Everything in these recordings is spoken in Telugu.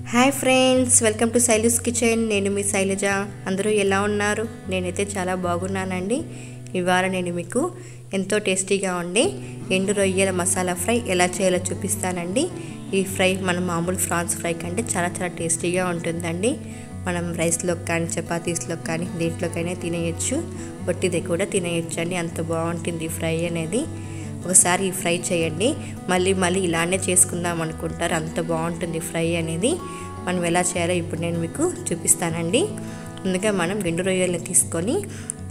Hi friends, welcome to Shailu's kitchen. నేను మీ శైలజ. అందరూ ఎలా ఉన్నారు? నేనైతే చాలా బాగున్నానండి. ఇవాళ నేను మీకు ఎంతో టేస్టీగా ఉండే ఎండు రొయ్యల మసాలా ఫ్రై ఎలా చేయాలో చూపిస్తానండి. ఈ ఫ్రై మన మామూలు ఫ్రాన్స్ ఫ్రై కంటే చాలా టేస్టీగా ఉంటుందండి. మనం రైస్లోకి కానీ చపాతీస్లోకి కానీ దేంట్లోకైనా తినేయచ్చు. వట్టిది కూడా తినేయచ్చు అండి. అంత బాగుంటుంది ఈ ఫ్రై అనేది. ఒకసారి ఈ ఫ్రై చేయండి, మళ్ళీ ఇలానే చేసుకుందాం అనుకుంటారు. అంత బాగుంటుంది ఫ్రై అనేది. మనం ఎలా చేయాలో ఇప్పుడు నేను మీకు చూపిస్తానండి. ముందుగా మనం ఎండు రొయ్యలను తీసుకొని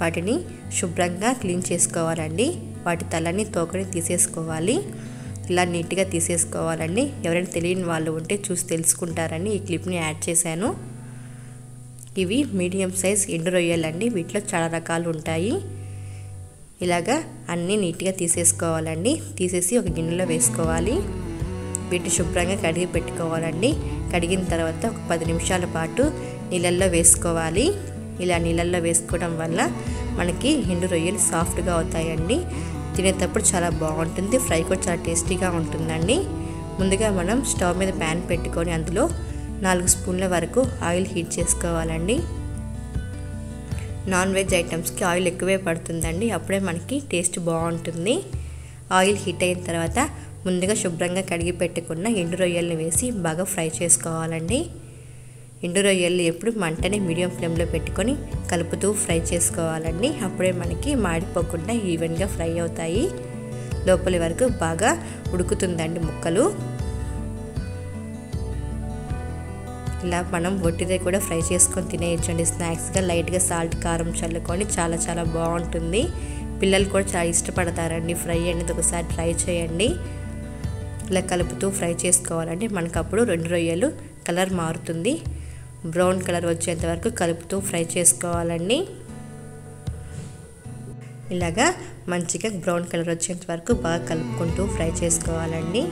వాటిని శుభ్రంగా క్లీన్ చేసుకోవాలండి. వాటి తలని తోకని తీసేసుకోవాలి. ఇలా నీట్గా తీసేసుకోవాలండి. ఎవరైనా తెలియని వాళ్ళు ఉంటే చూసి తెలుసుకుంటారని ఈ క్లిప్ని యాడ్ చేశాను. ఇవి మీడియం సైజ్ ఎండు రొయ్యలండి. వీటిలో చాలా రకాలు ఉంటాయి. ఇలాగా అన్నీ నీట్గా తీసేసుకోవాలండి. తీసేసి ఒక గిన్నెలో వేసుకోవాలి. వీటిని శుభ్రంగా కడిగి పెట్టుకోవాలండి. కడిగిన తర్వాత ఒక 10 నిమిషాల పాటు నీళ్ళల్లో వేసుకోవాలి. ఇలా నీళ్ళల్లో వేసుకోవడం వల్ల మనకి ఎండు రొయ్యలు సాఫ్ట్గా అవుతాయండి. తినేటప్పుడు చాలా బాగుంటుంది. ఫ్రై కూడా చాలా టేస్టీగా ఉంటుందండి. ముందుగా మనం స్టవ్ మీద ప్యాన్ పెట్టుకొని అందులో 4 స్పూన్ల వరకు ఆయిల్ హీట్ చేసుకోవాలండి. నాన్ వెజ్ ఐటమ్స్కి ఆయిల్ ఎక్కువే పడుతుందండి. అప్పుడే మనకి టేస్ట్ బాగుంటుంది. ఆయిల్ హీట్ అయిన తర్వాత ముందుగా శుభ్రంగా కడిగి పెట్టుకున్న ఎండు రొయ్యల్ని వేసి బాగా ఫ్రై చేసుకోవాలండి. ఎండు రొయ్యలు ఎప్పుడు మంటని మీడియం ఫ్లేమ్లో పెట్టుకొని కలుపుతూ ఫ్రై చేసుకోవాలండి. అప్పుడే మనకి మాడిపోకుండా ఈవెన్గా ఫ్రై అవుతాయి. లోపలి వరకు బాగా ఉడుకుతుందండి ముక్కలు. ఇలా మనం వట్టిదే కూడా ఫ్రై చేసుకొని తినేయచ్చండి. స్నాక్స్గా లైట్గా సాల్ట్ కారం చల్లుకొని చాలా బాగుంటుంది. పిల్లలు కూడా చాలా ఇష్టపడతారండి ఫ్రై అనేది. ఒకసారి ట్రై చేయండి. ఇలా కలుపుతూ ఫ్రై చేసుకోవాలండి. మనకు అప్పుడు రెండు రొయ్యలు కలర్ మారుతుంది. బ్రౌన్ కలర్ వచ్చేంత వరకు కలుపుతూ ఫ్రై చేసుకోవాలండి. ఇలాగా మంచిగా బ్రౌన్ కలర్ వచ్చేంత వరకు బాగా కలుపుకుంటూ ఫ్రై చేసుకోవాలండి.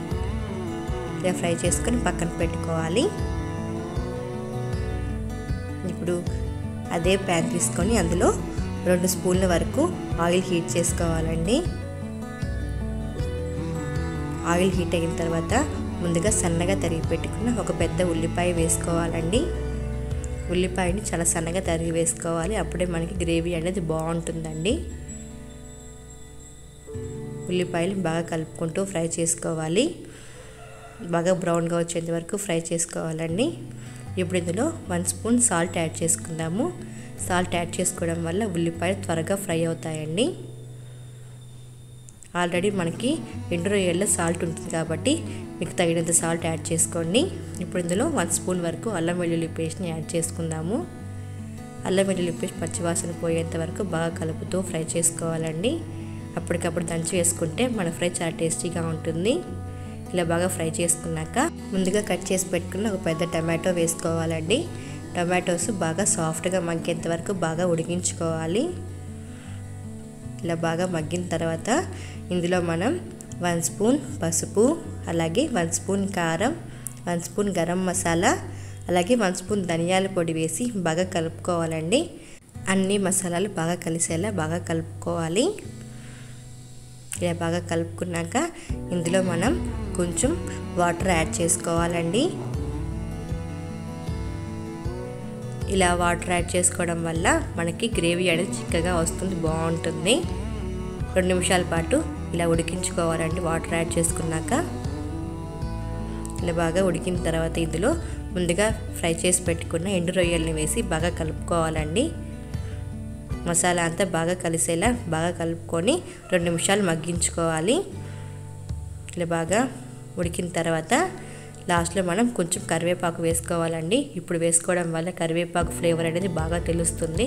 ఇలా ఫ్రై చేసుకొని పక్కన పెట్టుకోవాలి. ఇప్పుడు అదే ప్యాన్ తీసుకొని అందులో 2 స్పూన్ల వరకు ఆయిల్ హీట్ చేసుకోవాలండి. ఆయిల్ హీట్ అయిన తర్వాత ముందుగా సన్నగా తరిగి పెట్టుకున్న ఒక పెద్ద ఉల్లిపాయ వేసుకోవాలండి. ఉల్లిపాయని చాలా సన్నగా తరిగి వేసుకోవాలి. అప్పుడే మనకి గ్రేవీ అనేది బాగుంటుందండి. ఉల్లిపాయలు బాగా కలుపుకుంటూ ఫ్రై చేసుకోవాలి. బాగా బ్రౌన్గా వచ్చేంత వరకు ఫ్రై చేసుకోవాలండి. ఇప్పుడు ఇందులో 1 స్పూన్ సాల్ట్ యాడ్ చేసుకుందాము. సాల్ట్ యాడ్ చేసుకోవడం వల్ల ఉల్లిపాయలు త్వరగా ఫ్రై అవుతాయండి. ఆల్రెడీ మనకి ఎండు రొయ్యల్లో సాల్ట్ ఉంటుంది కాబట్టి మీకు తగినంత సాల్ట్ యాడ్ చేసుకోండి. ఇప్పుడు ఇందులో 1 స్పూన్ వరకు అల్లం వెల్లుల్లి పేస్ట్ని యాడ్ చేసుకుందాము. అల్లం వెల్లుల్లి పేస్ట్ పచ్చివాసన పోయేంత వరకు బాగా కలుపుతూ ఫ్రై చేసుకోవాలండి. అప్పటికప్పుడు దంచి వేసుకుంటే మన ఫ్రై చాలా టేస్టీగా ఉంటుంది. ఇలా బాగా ఫ్రై చేసుకున్నాక ముందుగా కట్ చేసి పెట్టుకున్న ఒక పెద్ద టమాటో వేసుకోవాలండి. టమాటోస్ బాగా సాఫ్ట్గా మగ్గేంత వరకు బాగా ఉడికించుకోవాలి. ఇలా బాగా మగ్గిన తర్వాత ఇందులో మనం 1 స్పూన్ పసుపు, అలాగే 1 స్పూన్ కారం, 1 స్పూన్ గరం మసాలా, అలాగే 1 స్పూన్ ధనియాల పొడి వేసి బాగా కలుపుకోవాలండి. అన్ని మసాలాలు బాగా కలిసేలా బాగా కలుపుకోవాలి. ఇలా బాగా కలుపుకున్నాక ఇందులో మనం కొంచెం వాటర్ యాడ్ చేసుకోవాలండి. ఇలా వాటర్ యాడ్ చేసుకోవడం వల్ల మనకి గ్రేవీ అనేది చిక్కగా వస్తుంది, బాగుంటుంది. 2 నిమిషాల పాటు ఇలా ఉడికించుకోవాలండి. వాటర్ యాడ్ చేసుకున్నాక ఇలా బాగా ఉడికిన తర్వాత ఇందులో ముందుగా ఫ్రై చేసి పెట్టుకున్న ఎండు రొయ్యల్ని వేసి బాగా కలుపుకోవాలండి. మసాలా అంతా బాగా కలిసేలా బాగా కలుపుకొని 2 నిమిషాలు మగ్గించుకోవాలి. ఇలా బాగా ఉడికిన తర్వాత లాస్ట్లో మనం కొంచెం కరివేపాకు వేసుకోవాలండి. ఇప్పుడు వేసుకోవడం వల్ల కరివేపాకు ఫ్లేవర్ అనేది బాగా తెలుస్తుంది.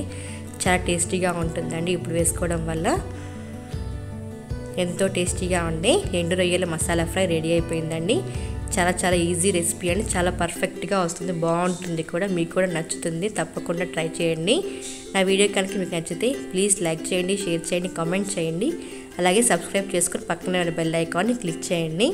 చాలా టేస్టీగా ఉంటుందండి ఇప్పుడు వేసుకోవడం వల్ల. ఎంతో టేస్టీగా ఉండే ఎండు రొయ్యల మసాలా ఫ్రై రెడీ అయిపోయిందండి. చాలా ఈజీ రెసిపీ అండి. చాలా పర్ఫెక్ట్గా వస్తుంది, బాగుంటుంది కూడా. మీకు కూడా నచ్చుతుంది. తప్పకుండా ట్రై చేయండి. నా వీడియో కనుక మీకు నచ్చితే ప్లీజ్ లైక్ చేయండి, షేర్ చేయండి, కామెంట్ చేయండి. అలాగే సబ్స్క్రైబ్ చేసుకొని పక్కనే ఉన్న బెల్ ఐకాన్ని క్లిక్ చేయండి.